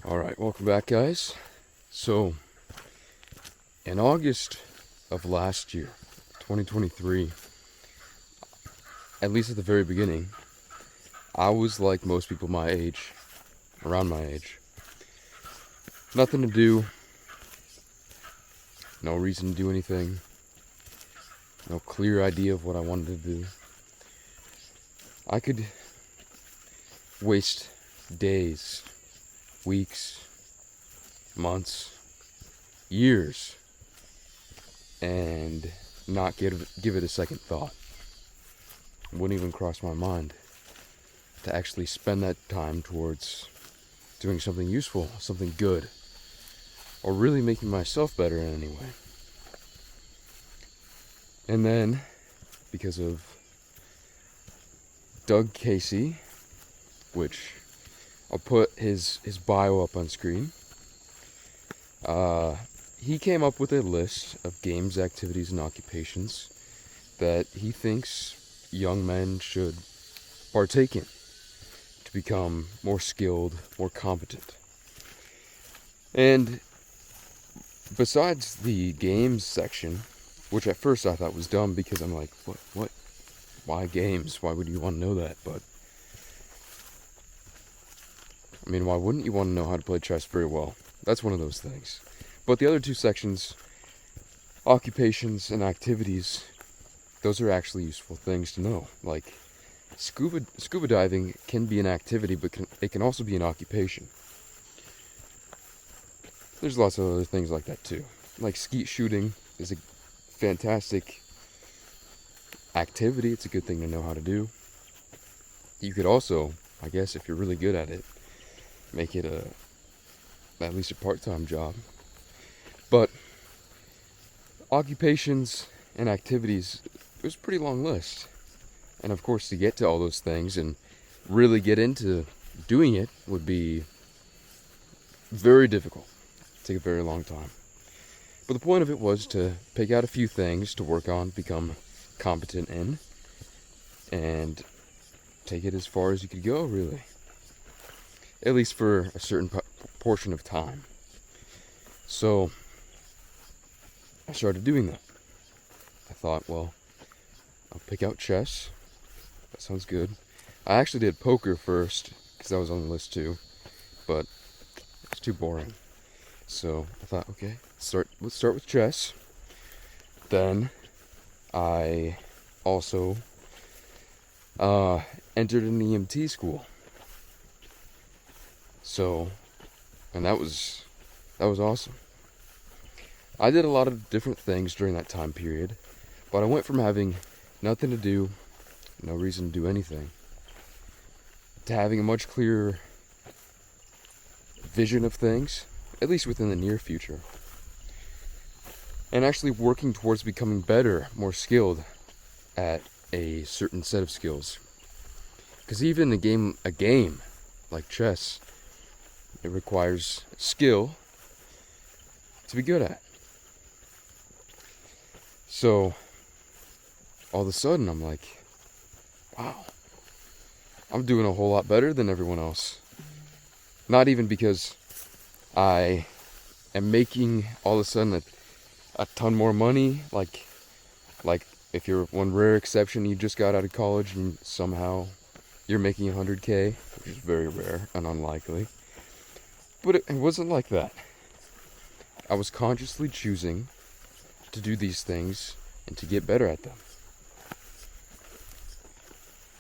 Alright, welcome back, guys. So, in August of last year, 2023, at least at the very beginning, I was like most people my age, around my age. Nothing to do, no reason to do anything, no clear idea of what I wanted to do. I could waste days, weeks, months, years, and not give it a second thought. It wouldn't even cross my mind to actually spend that time towards doing something useful, something good, or really making myself better in any way. And then, because of Doug Casey, which I'll put his bio up on screen, he came up with a list of games, activities, and occupations that he thinks young men should partake in to become more skilled, more competent. And besides the games section, which at first I thought was dumb because I'm like, what? Why games? Why would you want to know that? But I mean, why wouldn't you want to know how to play chess very well? That's one of those things. But the other two sections, occupations and activities, those are actually useful things to know. Like, scuba diving can be an activity, but it can also be an occupation. There's lots of other things like that too. Like skeet shooting is a fantastic activity. It's a good thing to know how to do. You could also, I guess, if you're really good at it, make it at least a part-time job. But occupations and activities, it was a pretty long list. And of course, to get to all those things and really get into doing it would be very difficult. Take a very long time. But the point of it was to pick out a few things to work on, become competent in, and take it as far as you could go, really. At least for a certain portion of time. So I started doing that. I thought, well, I'll pick out chess. That sounds good. I actually did poker first, because that was on the list too, but it's too boring. So I thought, okay, let's start with chess. Then I also entered an EMT school. So, and that was awesome. I did a lot of different things during that time period, but I went from having nothing to do, no reason to do anything, to having a much clearer vision of things, at least within the near future, and actually working towards becoming better, more skilled at a certain set of skills. Because even a game like chess, it requires skill to be good at. So, all of a sudden, I'm like, wow, I'm doing a whole lot better than everyone else. Not even because I am making, all of a sudden, a ton more money. Like if you're one rare exception, you just got out of college and somehow you're making 100K, which is very rare and unlikely. But it wasn't like that. I was consciously choosing to do these things and to get better at them.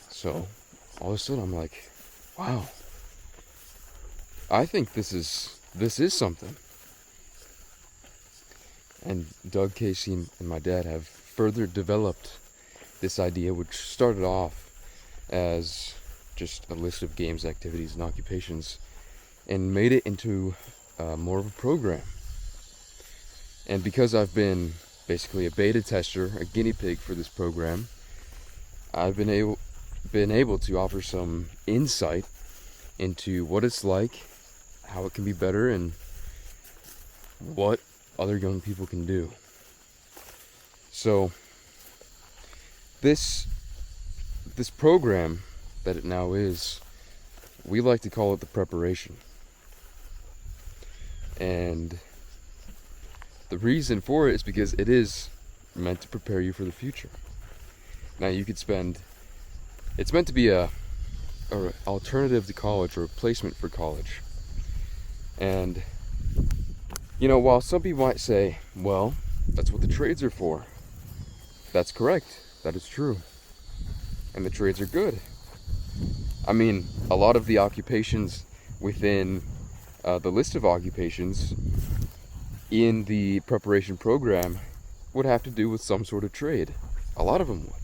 So, all of a sudden I'm like, wow, I think this is something. And Doug Casey and my dad have further developed this idea, which started off as just a list of games, activities, and occupations, and made it into more of a program. And because I've been basically a beta tester, a guinea pig for this program, I've been able to offer some insight into what it's like, how it can be better, and what other young people can do. So this program that it now is, we like to call it the preparation. And the reason for it is because it is meant to prepare you for the future. Now you could spend, it's meant to be a alternative to college, or a replacement for college. And while some people might say, well, that's what the trades are for. That's correct. That is true. And the trades are good. I mean, a lot of the occupations within the list of occupations in the preparation program would have to do with some sort of trade. A lot of them would.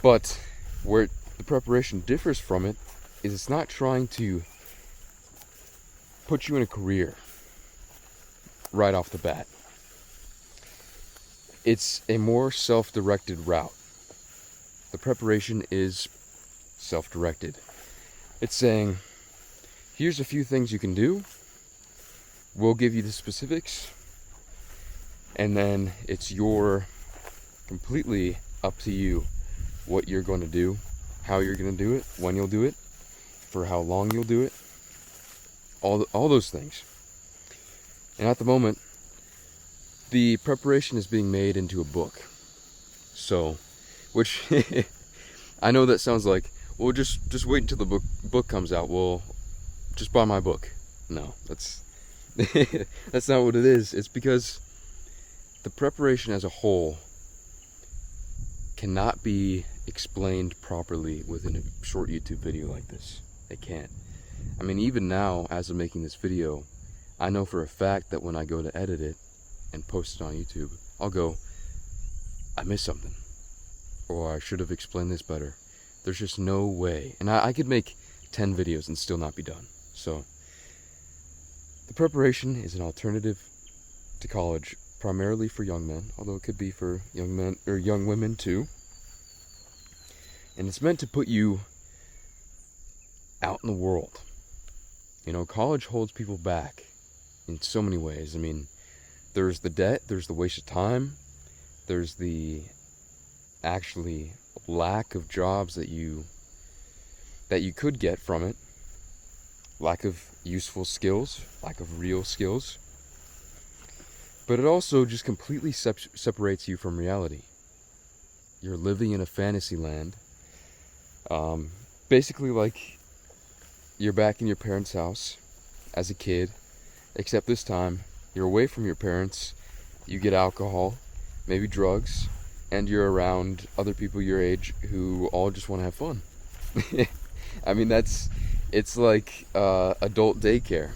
But where the preparation differs from it is it's not trying to put you in a career right off the bat. It's a more self-directed route. The preparation is self-directed. It's saying, here's a few things you can do. We'll give you the specifics. And then it's completely up to you what you're going to do, how you're going to do it, when you'll do it, for how long you'll do it. All those things. And at the moment, the preparation is being made into a book. So, which I know that sounds like, well, just wait until the book comes out. Well, just buy my book. No, that's that's not what it is. It's because the preparation as a whole cannot be explained properly within a short YouTube video like this. It can't. I mean, even now, as I'm making this video, I know for a fact that when I go to edit it and post it on YouTube, I'll go, I missed something, or I should have explained this better. There's just no way. And I could make 10 videos and still not be done. So the preparation is an alternative to college, primarily for young men, although it could be for young men or young women too. And it's meant to put you out in the world. College holds people back in so many ways. I mean, there's the debt, there's the waste of time, there's the actually lack of jobs that you could get from it, lack of useful skills, lack of real skills. But it also just completely separates you from reality. You're living in a fantasy land. Basically like you're back in your parents' house as a kid, except this time you're away from your parents, you get alcohol, maybe drugs, and you're around other people your age who all just want to have fun. I mean, it's like adult daycare.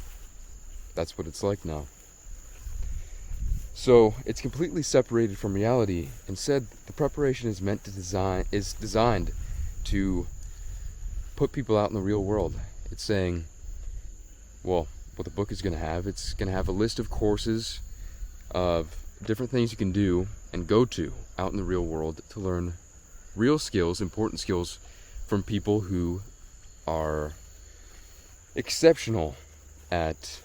That's what it's like now. So it's completely separated from reality. Instead, the preparation is designed to put people out in the real world. It's saying, well, what the book is going to have, it's going to have a list of courses of different things you can do and go to out in the real world to learn real skills, important skills, from people who are exceptional at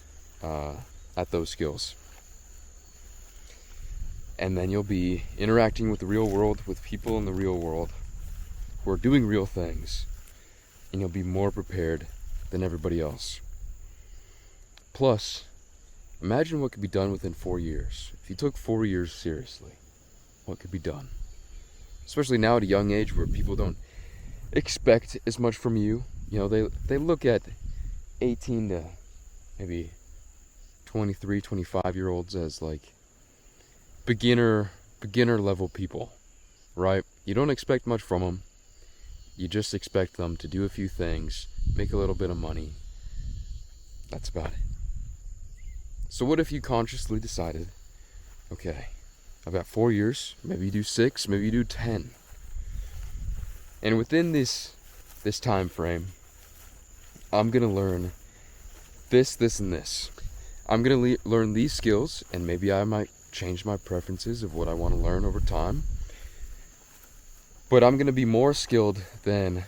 those skills. And then you'll be interacting with the real world, with people in the real world who are doing real things, and you'll be more prepared than everybody else. Plus, imagine what could be done within 4 years. If you took 4 years seriously, what could be done? Especially now at a young age where people don't expect as much from you. They look at 18 to maybe 23, 25-year-olds as like beginner level people, right? You don't expect much from them. You just expect them to do a few things, make a little bit of money. That's about it. So what if you consciously decided, okay, I've got 4 years, maybe you do 6, maybe you do 10. And within this time frame, I'm going to learn this, and this. I'm going to learn these skills, and maybe I might change my preferences of what I want to learn over time. But I'm going to be more skilled than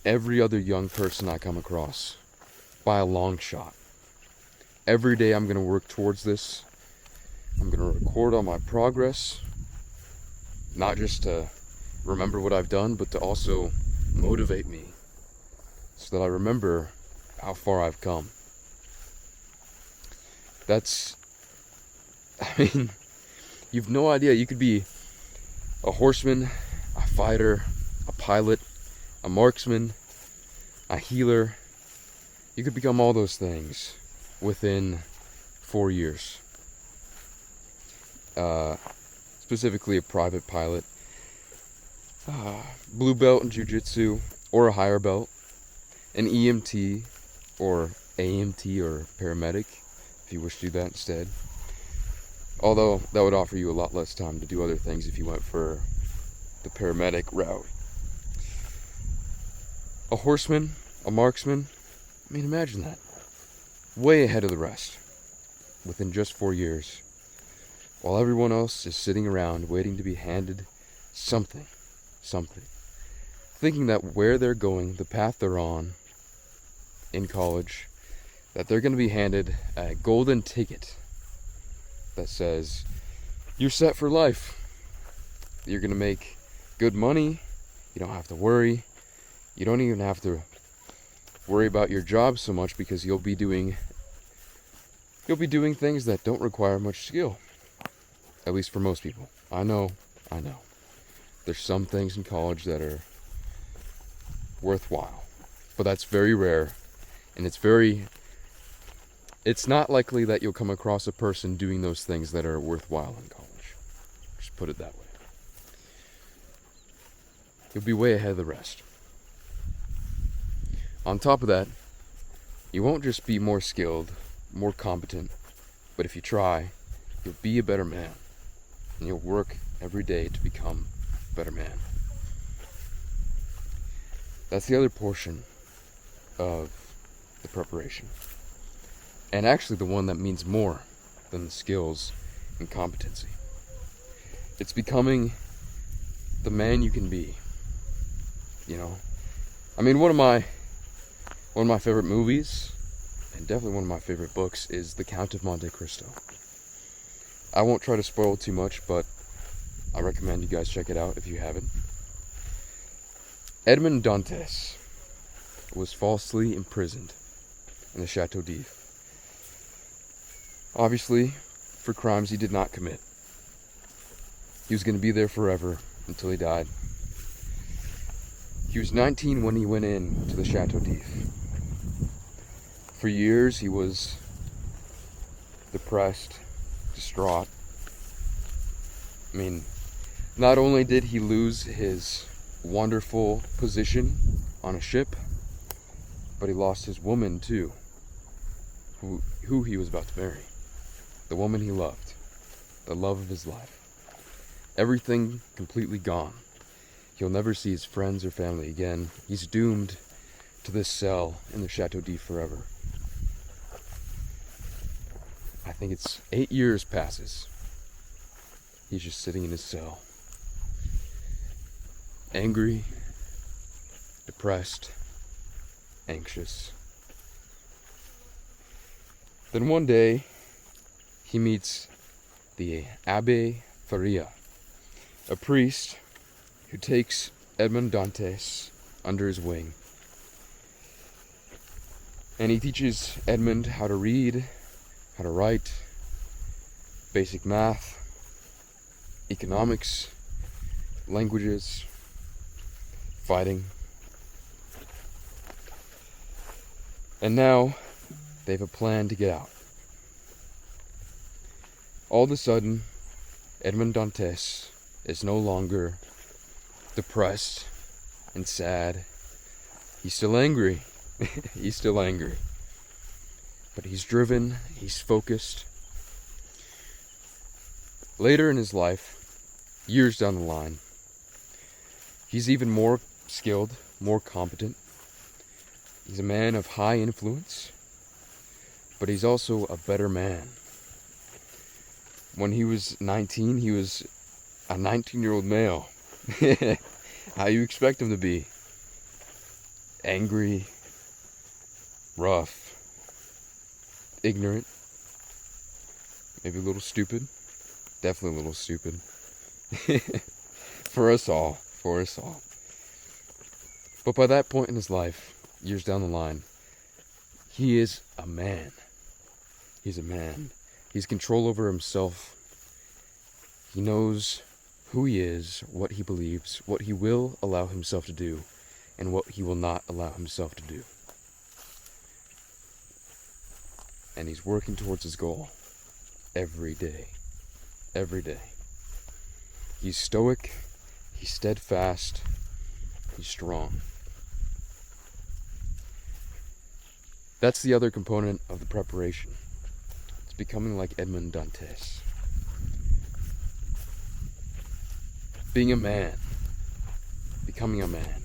every other young person I come across, by a long shot. Every day I'm going to work towards this. I'm going to record all my progress, not just to remember what I've done, but to also motivate me so that I remember how far I've come. That's, I mean, you've no idea. You could be a horseman, a fighter, a pilot, a marksman, a healer. You could become all those things within 4 years. Specifically a private pilot, blue belt in jiu-jitsu, or a higher belt, an EMT, or AMT, or paramedic, if you wish to do that instead. Although, that would offer you a lot less time to do other things if you went for the paramedic route. A horseman, a marksman, I mean, imagine that. Way ahead of the rest, within just 4 years. While everyone else is sitting around waiting to be handed something. Thinking that where they're going, the path they're on in college, that they're going to be handed a golden ticket that says, you're set for life. You're going to make good money. You don't have to worry. You don't even have to worry about your job so much because you'll be doing things that don't require much skill. At least for most people. I know. There's some things in college that are worthwhile. But that's very rare. And it's not likely that you'll come across a person doing those things that are worthwhile in college. Just put it that way. You'll be way ahead of the rest. On top of that, you won't just be more skilled, more competent, but if you try, you'll be a better man. And you'll work every day to become a better man. That's the other portion of the preparation. And actually the one that means more than the skills and competency. It's becoming the man you can be. You know? I mean, one of my favorite movies, and definitely one of my favorite books, is The Count of Monte Cristo. I won't try to spoil too much, but I recommend you guys check it out if you haven't. Edmond Dantes was falsely imprisoned in the Chateau d'If. Obviously, for crimes he did not commit. He was going to be there forever until he died. He was 19 when he went in to the Chateau d'If. For years he was depressed, distraught. I mean, not only did he lose his wonderful position on a ship, but he lost his woman too, who he was about to marry. The woman he loved, the love of his life. Everything completely gone. He'll never see his friends or family again. He's doomed to this cell in the Chateau d'If forever. I think it's 8 years passes. He's just sitting in his cell. Angry, depressed, anxious. Then one day, he meets the Abbé Faria, a priest who takes Edmond Dantes under his wing. And he teaches Edmond how to read, how to write, basic math, economics, languages, fighting. And now they have a plan to get out. All of a sudden, Edmond Dantes is no longer depressed and sad. He's still angry. He's still angry. But he's driven, he's focused. Later in his life, years down the line, he's even more skilled, more competent. He's a man of high influence, but he's also a better man. When he was 19, he was a 19-year-old male. How you expect him to be? Angry, rough, ignorant, maybe a little stupid. Definitely a little stupid. For us all. But by that point in his life, years down the line, he is a man. He's a man. He's control over himself. He knows who he is, what he believes, what he will allow himself to do, and what he will not allow himself to do. And he's working towards his goal every day. Every day. He's stoic, he's steadfast, he's strong. That's the other component of the preparation. It's becoming like Edmond Dantes. Being a man. Becoming a man.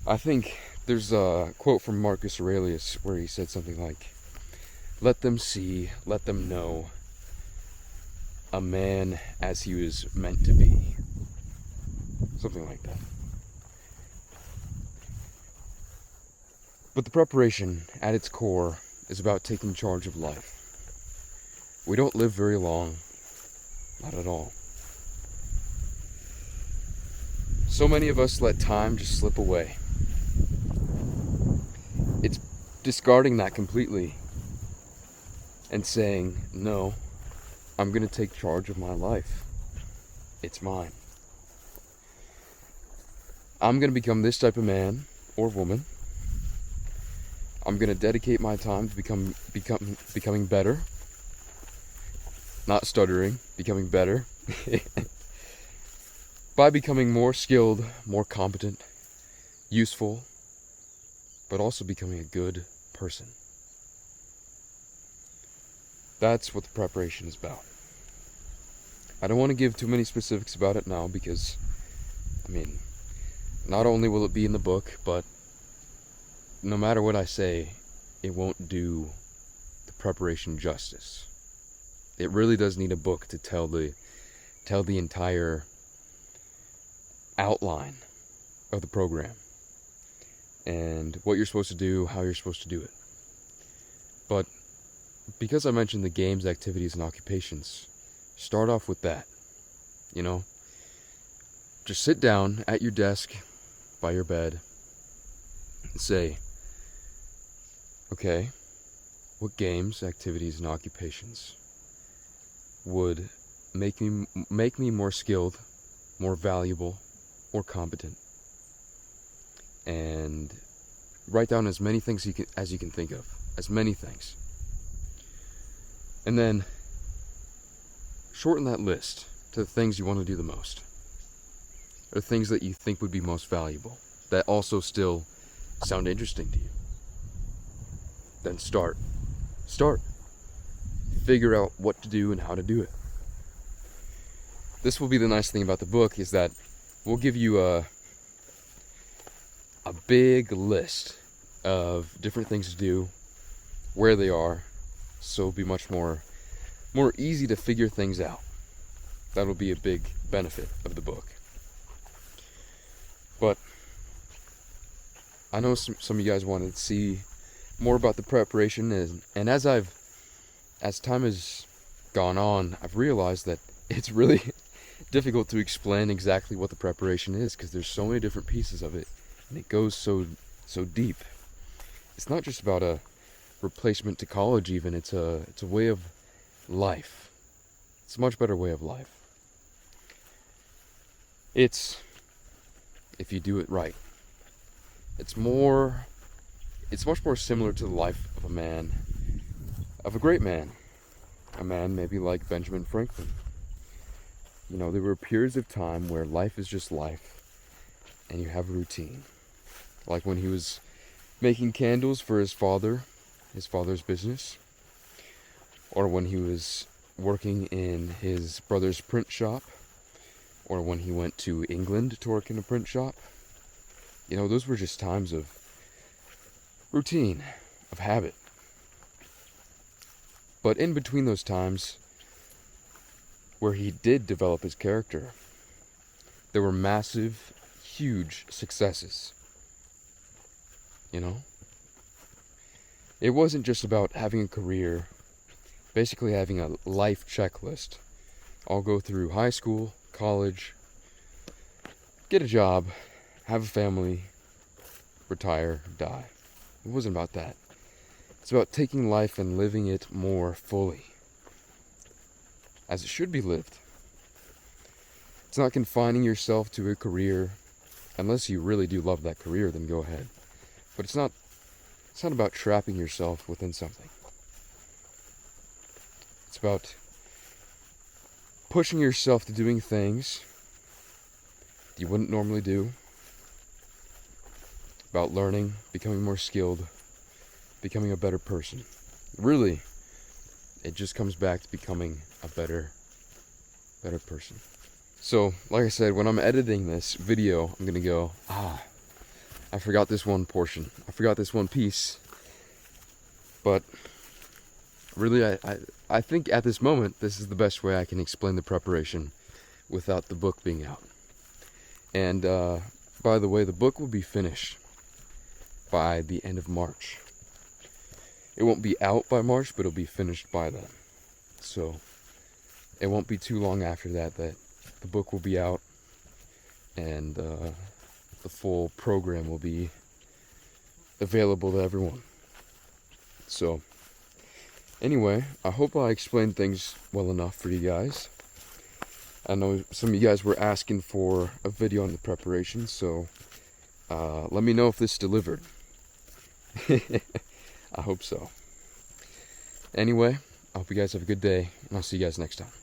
I think there's a quote from Marcus Aurelius where he said something like, "Let them see, let them know a man as he was meant to be." Something like that. But the preparation, at its core, is about taking charge of life. We don't live very long. Not at all. So many of us let time just slip away. It's discarding that completely and saying, no, I'm going to take charge of my life. It's mine. I'm going to become this type of man or woman. I'm going to dedicate my time to becoming better. Not stuttering, becoming better. By becoming more skilled, more competent, useful, but also becoming a good person. That's what the preparation is about. I don't want to give too many specifics about it now because, not only will it be in the book, but no matter what I say, it won't do the preparation justice. It really does need a book to tell the entire outline of the program and what you're supposed to do, how you're supposed to do it. But because I mentioned the games, activities, and occupations, start off with that. Just sit down at your desk by your bed and say, okay, what games, activities, and occupations would make me more skilled, more valuable, more competent? And write down as many things as you can think of. As many things. And then shorten that list to the things you want to do the most. Or things that you think would be most valuable. That also still sound interesting to you. Then start. Figure out what to do and how to do it. This will be the nice thing about the book, is that we'll give you a big list of different things to do, where they are, so it'll be much more easy to figure things out. That'll be a big benefit of the book. But I know some of you guys wanted to see more about the preparation, and as time has gone on, I've realized that it's really difficult to explain exactly what the preparation is, because there's so many different pieces of it, and it goes so deep. It's not just about a replacement to college even, it's a way of life. It's a much better way of life. It's, if you do it right, it's much more similar to the life of a man, of a great man. A man maybe like Benjamin Franklin. There were periods of time where life is just life, and you have a routine. Like when he was making candles for his father's business, or when he was working in his brother's print shop, or when he went to England to work in a print shop. Those were just times of routine, of habit. But in between those times, where he did develop his character, there were massive, huge successes. It wasn't just about having a career, basically having a life checklist. I'll go through high school, college, get a job, have a family, retire, die. It wasn't about that. It's It's about taking life and living it more fully, as it should be lived. It's not confining yourself to a career. Unless you really do love that career, then go ahead. But it's not about trapping yourself within something. It's about pushing yourself to doing things you wouldn't normally do. About learning, becoming more skilled, becoming a better person. Really, it just comes back to becoming a better person. So, like I said, when I'm editing this video, I'm gonna go, I forgot this one portion. I forgot this one piece. But really, I think at this moment, this is the best way I can explain the preparation without the book being out. And by the way, the book will be finished by the end of March. It won't be out by March, but it'll be finished by then. So it won't be too long after that the book will be out, and the full program will be available to everyone. So anyway, I hope I explained things well enough for you guys. I know some of you guys were asking for a video on the preparation, so let me know if this delivered. I hope so. Anyway, I hope you guys have a good day, and I'll see you guys next time.